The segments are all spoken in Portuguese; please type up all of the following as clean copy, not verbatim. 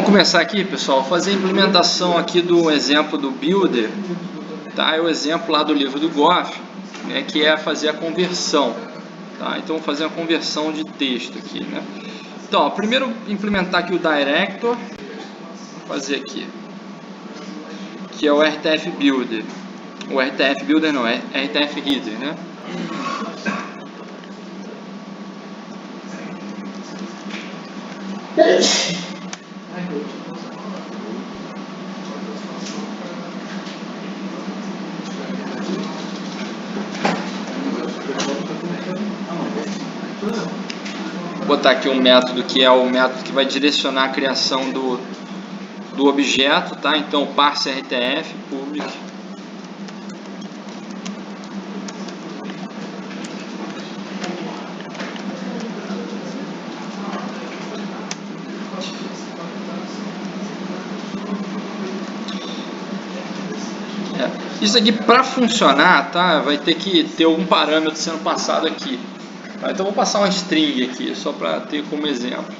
começar aqui, pessoal, fazer a implementação aqui do exemplo do Builder, tá? É o exemplo lá do livro do Goff, né, que é fazer a conversão, tá? Então, vou fazer a conversão de texto aqui, né? Então, ó, primeiro implementar aqui o Director, vou fazer aqui, que é o RTF Builder. O RTF Builder não, é RTF Header, né? Vou botar aqui um método que é o método que vai direcionar a criação do objeto, tá? Então, parse RTF, public. Isso aqui, para funcionar, tá? Vai ter que ter algum parâmetro sendo passado aqui. Tá? Então, vou passar uma string aqui, só para ter como exemplo.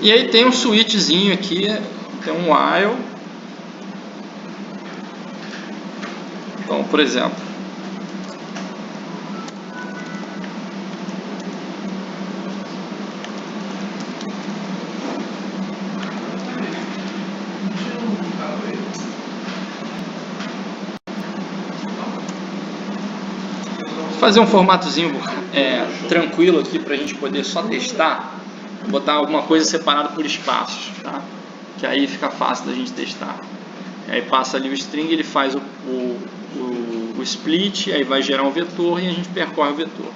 E aí tem um switchzinho aqui, tem um while. Então, por exemplo, fazer um formatozinho tranquilo aqui para a gente poder só testar. Vou botar alguma coisa separada por espaços, tá? Que aí fica fácil da gente testar. Aí passa ali o string, ele faz o split, aí vai gerar um vetor e a gente percorre o vetor.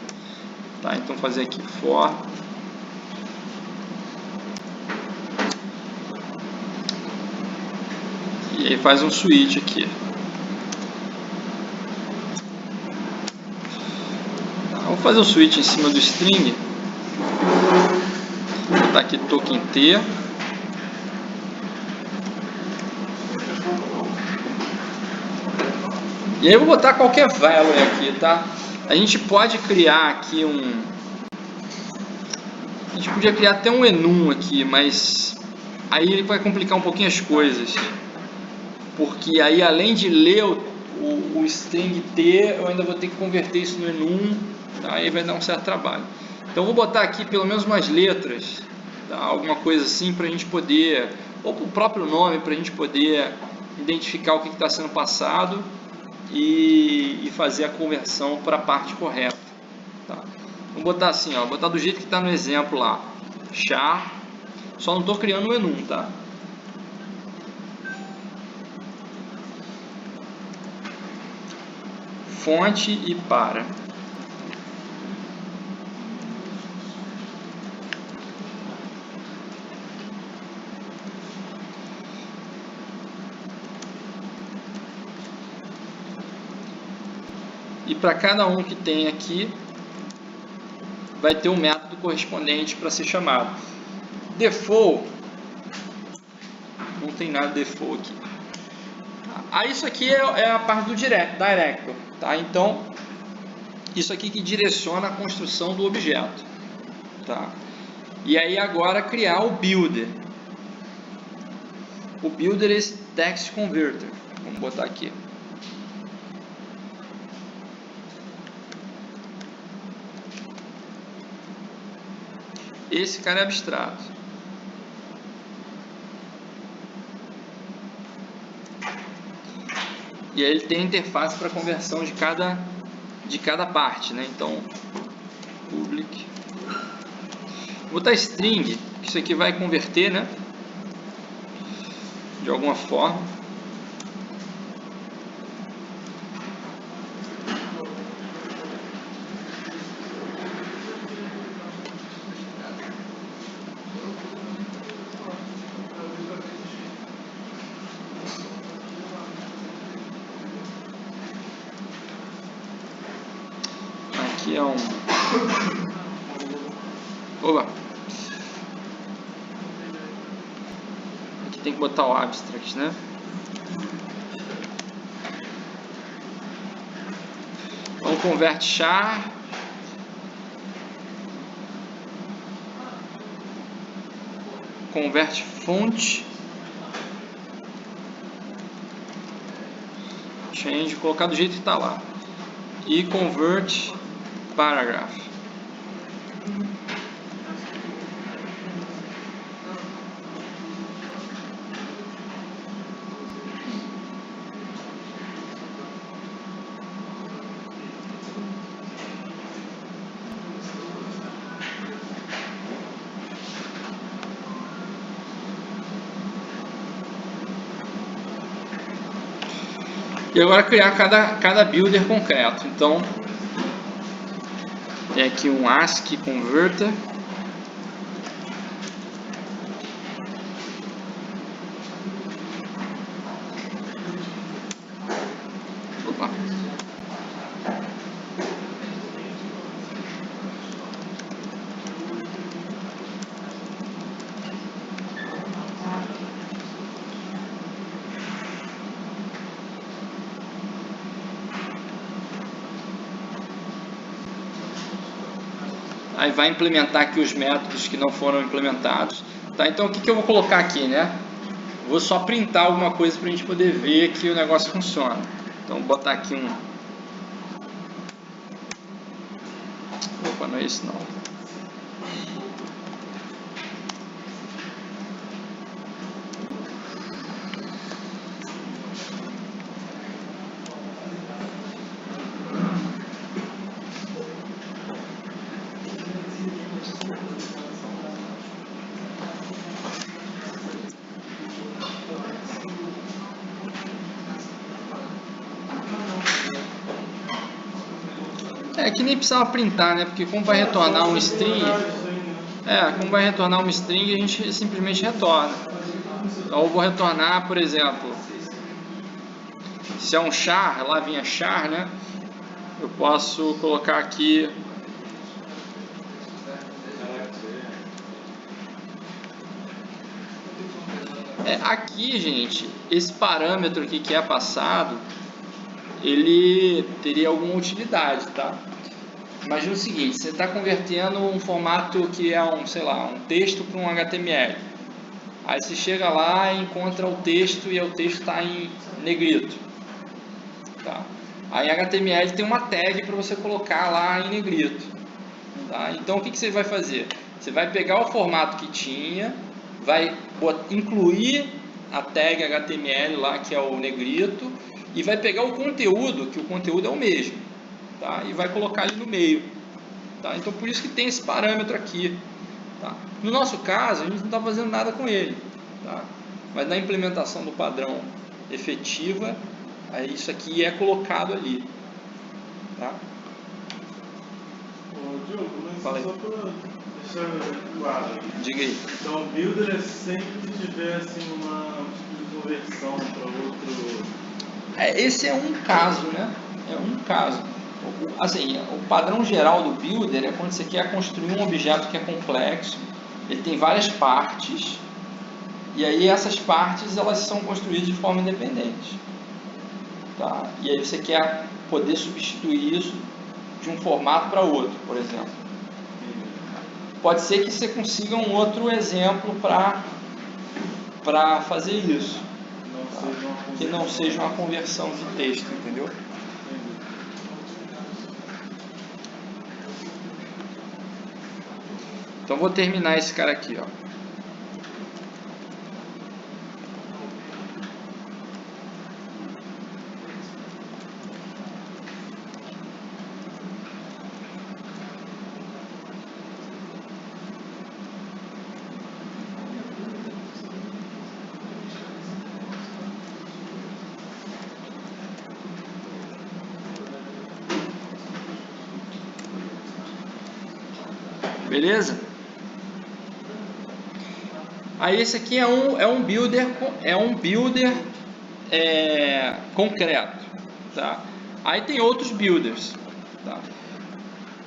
Tá? Então fazer aqui for. E aí faz um switch aqui. Vamos fazer o switch em cima do string. Vou botar aqui token T. E aí eu vou botar qualquer value aqui, tá? A gente pode criar aqui a gente podia criar até um enum aqui, mas aí ele vai complicar um pouquinho as coisas. Porque aí, além de ler o string T, eu ainda vou ter que converter isso no enum, tá? Aí vai dar um certo trabalho. Então, vou botar aqui pelo menos umas letras, tá? Alguma coisa assim para a gente poder, ou para o próprio nome, para a gente poder identificar o que está sendo passado e fazer a conversão para a parte correta. Tá? Vou botar assim, ó, botar do jeito que está no exemplo lá, char, só não estou criando um enum, tá? Fonte e para. E para cada um que tem aqui, vai ter um método correspondente para ser chamado. Default, não tem nada de default aqui. Aí isso aqui é a parte do Director, tá? Então, isso aqui que direciona a construção do objeto, tá? E aí agora criar o Builder. O Builder é esse Text Converter. Vamos botar aqui. Esse cara é abstrato. E aí ele tem a interface para conversão de cada parte, né? Então, public. Vou botar string, que isso aqui vai converter, né? De alguma forma. Aqui é um... Opa! Aqui tem que botar o abstract, né? convert char, convert font, change, colocar do jeito que está lá, e convert paragraph. E agora criar cada builder concreto. Então, tem aqui um ASCII converter. Opa. Aí vai implementar aqui os métodos que não foram implementados. Tá? Então o que eu vou colocar aqui, né? Vou só printar alguma coisa para a gente poder ver que o negócio funciona. Então vou botar aqui um... Opa, não é isso não. É que nem precisava printar, né? Porque como vai retornar um string, a gente simplesmente retorna. Então eu vou retornar, por exemplo, se é um char, lá vinha char, né? Eu posso colocar aqui aqui, gente, esse parâmetro aqui que é passado, ele teria alguma utilidade, tá? Imagina o seguinte, você está convertendo um formato que é sei lá, um texto para um HTML. Aí você chega lá e encontra o texto e o texto está em negrito. Tá? Aí em HTML tem uma tag para você colocar lá em negrito. Tá? Então o que você vai fazer? Você vai pegar o formato que tinha, vai incluir a tag HTML lá que é o negrito e vai pegar o conteúdo, que o conteúdo é o mesmo. Tá? E vai colocar ali no meio. Tá? Então por isso que tem esse parâmetro aqui. Tá? No nosso caso a gente não está fazendo nada com ele. Tá? Mas na implementação do padrão efetiva, aí isso aqui é colocado ali. Tá? Ô Diogo, mas Fala aí. só para deixar claro. Diga aí. Então o builder é sempre que tiver assim, uma tipo de conversão para outro. Esse é um caso, né? É um caso. Assim, o padrão geral do builder é quando você quer construir um objeto que é complexo, ele tem várias partes, e aí essas partes elas são construídas de forma independente. Tá? E aí você quer poder substituir isso de um formato para outro, por exemplo. Pode ser que você consiga um outro exemplo para fazer isso. Que não seja uma conversão de texto, entendeu? Então vou terminar esse cara aqui, ó. Beleza? Aí esse aqui é um builder concreto, tá? Aí tem outros builders, tá?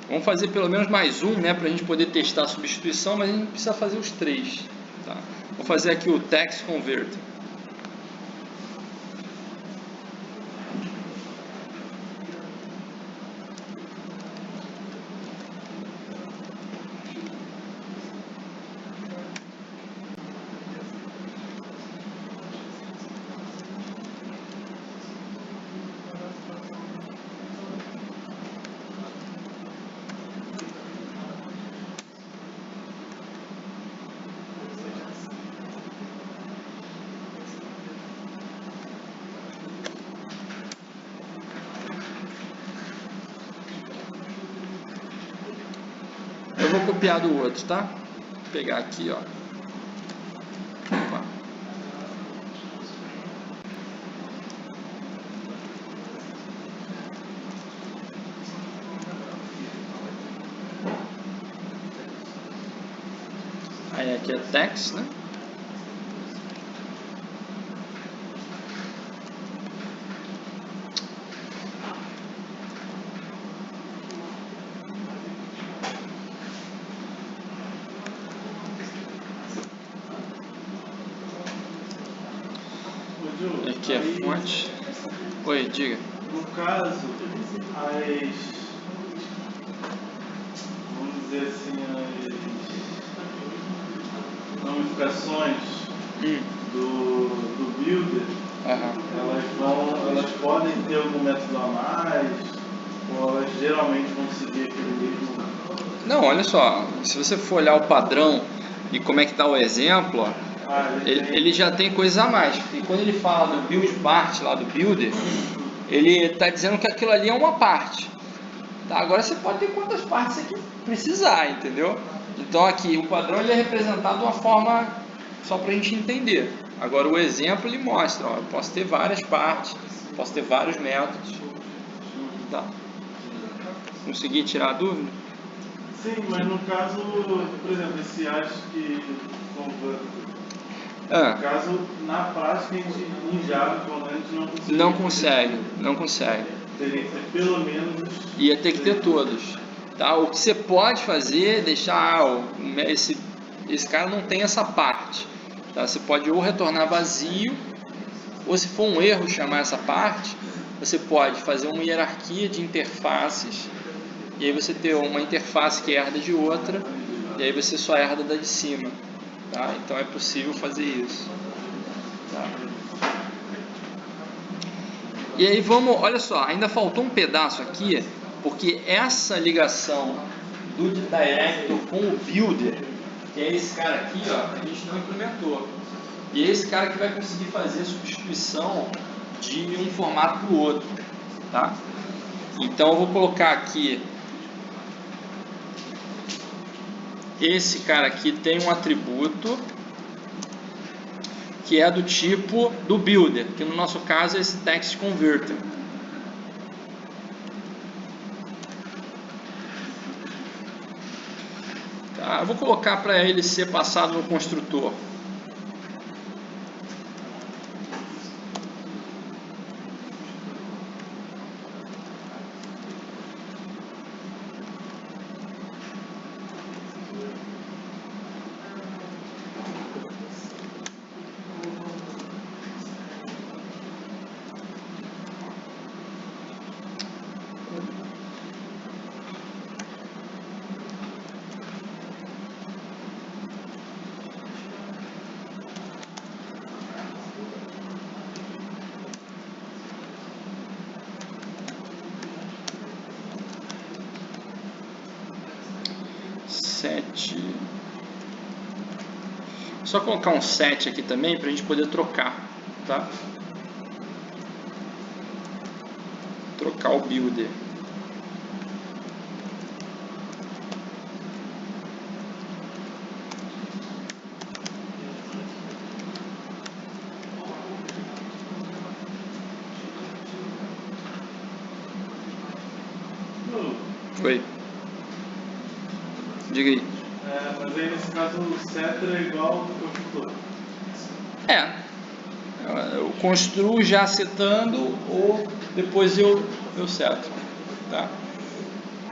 Vamos fazer pelo menos mais um, né, para a gente poder testar a substituição, mas a gente precisa fazer os três, tá? Vou fazer aqui o text converter. Eu vou copiar do outro, tá? Vou pegar aqui, ó. Opa. Aí aqui é text, né? Aqui é fonte. Oi, diga. No caso, vamos dizer assim, as ramificações do builder, elas podem ter algum método a mais, ou elas geralmente vão seguir aquele mesmo? Não, olha só, se você for olhar o padrão e como é que está o exemplo, ó, ele já tem coisa a mais. E quando ele fala do build part lá do builder, ele está dizendo que aquilo ali é uma parte. Tá? Agora você pode ter quantas partes você precisar, entendeu? Então aqui o padrão ele é representado de uma forma só para a gente entender. Agora o exemplo ele mostra, ó, eu posso ter várias partes, posso ter vários métodos. Tá? Consegui tirar a dúvida? Sim, mas no caso, por exemplo, esse acho que converte. No caso, na prática, em Java, pelo menos, não consegue. Teria que ter pelo menos... Ia ter que ter todos. Tá? O que você pode fazer é deixar... esse cara não tem essa parte. Tá? Você pode ou retornar vazio, ou se for um erro chamar essa parte, você pode fazer uma hierarquia de interfaces, e aí você ter uma interface que herda de outra, e aí você só herda da de cima. Tá? Então é possível fazer isso. Tá? E aí vamos, olha só, ainda faltou um pedaço aqui, porque essa ligação do director com o builder, que é esse cara aqui, ó, a gente não implementou. E é esse cara que vai conseguir fazer a substituição de um formato para o outro. Tá? Então eu vou colocar aqui. Esse cara aqui tem um atributo que é do tipo do builder, que no nosso caso é esse text converter. Tá, eu vou colocar para ele ser passado no construtor. Só colocar um set aqui também para a gente poder trocar, tá? Trocar o builder. Oi. Diga aí. Mas aí nesse caso o setter é igual ao construtor. Eu construo já setando ou depois eu seto. Tá?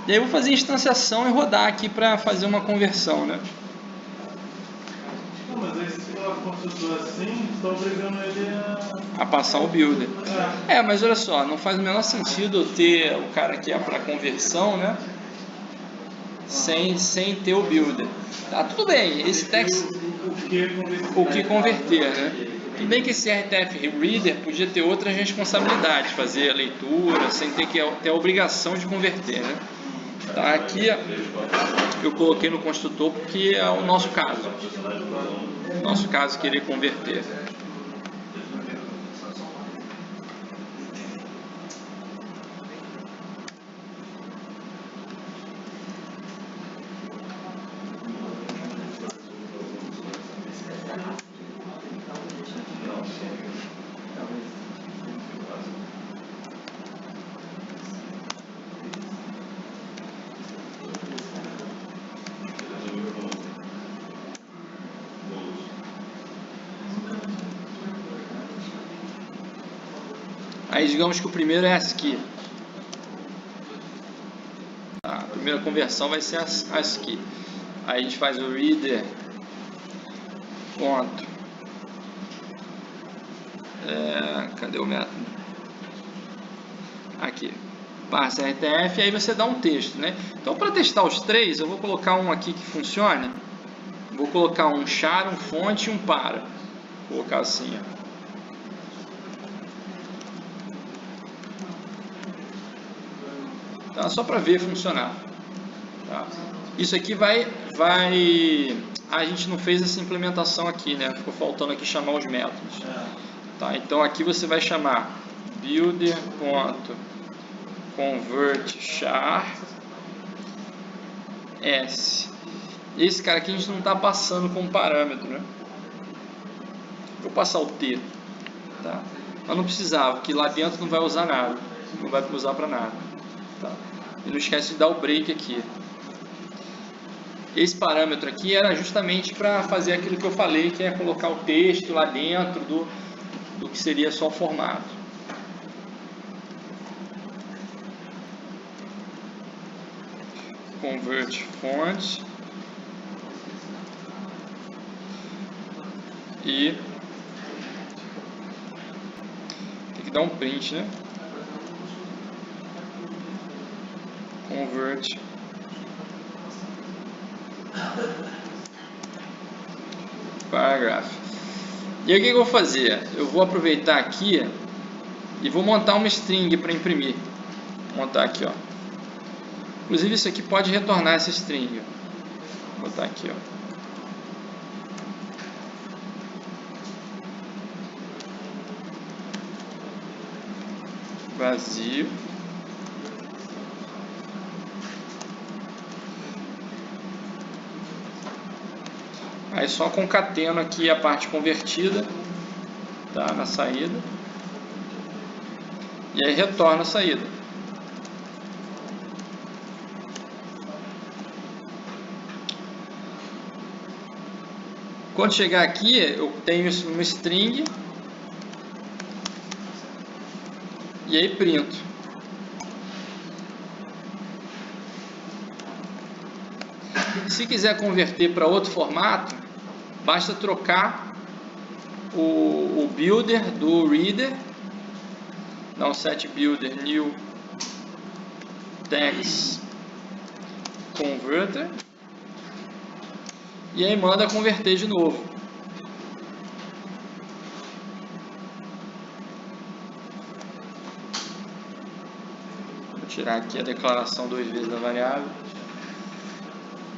E aí eu vou fazer instanciação e rodar aqui para fazer uma conversão, né? Não, mas aí se for construtor assim, estou obrigando ele a passar o builder. Mas olha só, não faz o menor sentido eu ter o cara que é para conversão, né? Sem ter o builder. Tá, tudo bem, esse text, o que converter, né? Tudo bem que esse RTF Reader podia ter outras responsabilidades, fazer a leitura, sem ter que ter a obrigação de converter, né? Tá, aqui eu coloquei no construtor porque é o nosso caso. Nosso caso querer converter. Aí digamos que o primeiro é ASCII. Tá, a primeira conversão vai ser ASCII. Aí a gente faz o reader ponto. Cadê o método? Aqui. Parse RTF, aí você dá um texto, né? Então, para testar os três, eu vou colocar um aqui que funcione. Vou colocar um char, um fonte e um para. Vou colocar assim, ó. Tá? Só para ver funcionar. Tá? Isso aqui vai... a gente não fez essa implementação aqui, né? Ficou faltando aqui chamar os métodos. Tá? Então, aqui você vai chamar builder.convertChar S. Esse cara aqui a gente não está passando como parâmetro, né? Vou passar o T, tá? Mas não precisava, porque lá dentro não vai usar nada, não vai usar para nada, tá? E não esquece de dar o break aqui. Esse parâmetro aqui era justamente para fazer aquilo que eu falei, que é colocar o texto lá dentro do que seria só o formato. Convert font e tem que dar um print, né? Convert paragraph. E aí o que eu vou fazer? Eu vou aproveitar aqui e vou montar uma string para imprimir. Vou montar aqui, ó. Inclusive isso aqui pode retornar essa string. Vou botar aqui, ó. Vazio. Aí só concateno aqui a parte convertida, tá, na saída. E aí retorna a saída. Quando chegar aqui, eu tenho uma string e aí printo. Se quiser converter para outro formato, basta trocar o builder do reader, dá um set builder new text converter e aí manda converter de novo. Vou tirar aqui a declaração 2 vezes da variável.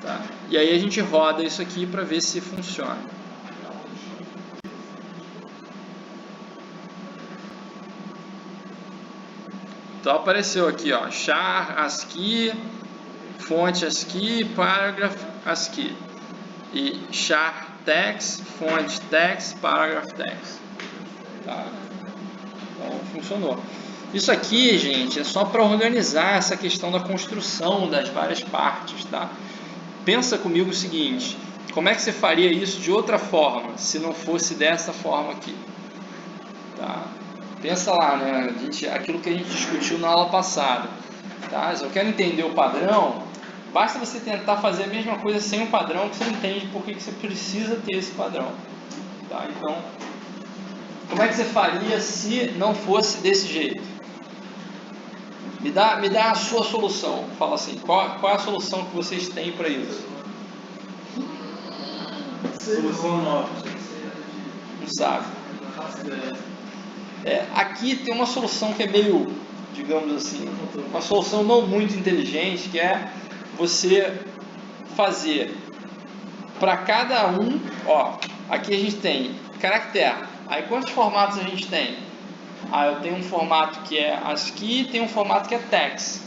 Tá. E aí a gente roda isso aqui para ver se funciona. Então apareceu aqui, ó, char ASCII, fonte ASCII, paragraph ASCII e char text, fonte text, paragraph text. Tá? Então funcionou. Isso aqui, gente, é só para organizar essa questão da construção das várias partes, tá? Pensa comigo o seguinte, como é que você faria isso de outra forma, se não fosse dessa forma aqui? Tá? Pensa lá, né? Aquilo que a gente discutiu na aula passada. Tá? Se eu quero entender o padrão, basta você tentar fazer a mesma coisa sem o padrão, que você entende por que você precisa ter esse padrão. Tá? Então, como é que você faria se não fosse desse jeito? Me dá a sua solução. Fala assim, qual é a solução que vocês têm para isso? Solução nova. Não sabe. Aqui tem uma solução que é meio, digamos assim, uma solução não muito inteligente, que é você fazer para cada um, ó, aqui a gente tem caractere. Aí quantos formatos a gente tem? Eu tenho um formato que é ASCII e tem um formato que é text.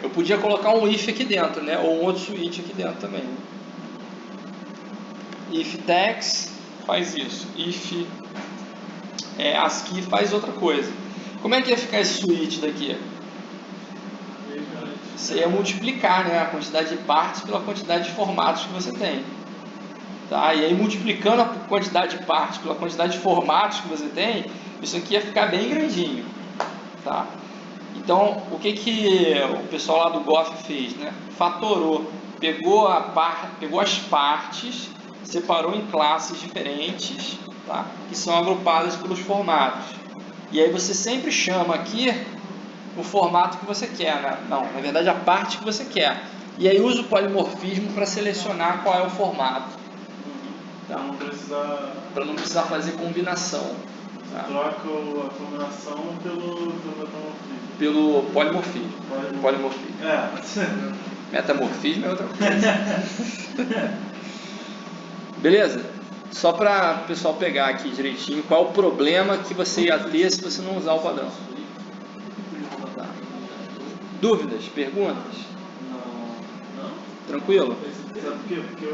Eu podia colocar um if aqui dentro, né? Ou um outro switch aqui dentro também. If text faz isso. If ASCII faz outra coisa. Como é que ia ficar esse switch daqui? Você ia multiplicar, né, a quantidade de partes pela quantidade de formatos que você tem. Tá? E aí multiplicando a quantidade de partes pela quantidade de formatos que você tem, isso aqui ia ficar bem grandinho, tá? Então, o que o pessoal lá do GOF fez, né? Fatorou, pegou as partes, separou em classes diferentes, tá? Que são agrupadas pelos formatos. E aí você sempre chama aqui o formato que você quer, né? Não, na verdade a parte que você quer. E aí usa o polimorfismo para selecionar qual é o formato. Tá? Para não precisar fazer combinação. Tá? Troca a combinação pelo metamorfismo. Pelo polimorfismo. Polimorfismo. Metamorfismo é outra coisa. Beleza? Só para o pessoal pegar aqui direitinho qual o problema que você ia ter se você não usar o padrão. Tá. Dúvidas? Perguntas? Não. Tranquilo? Sabe por quê? Porque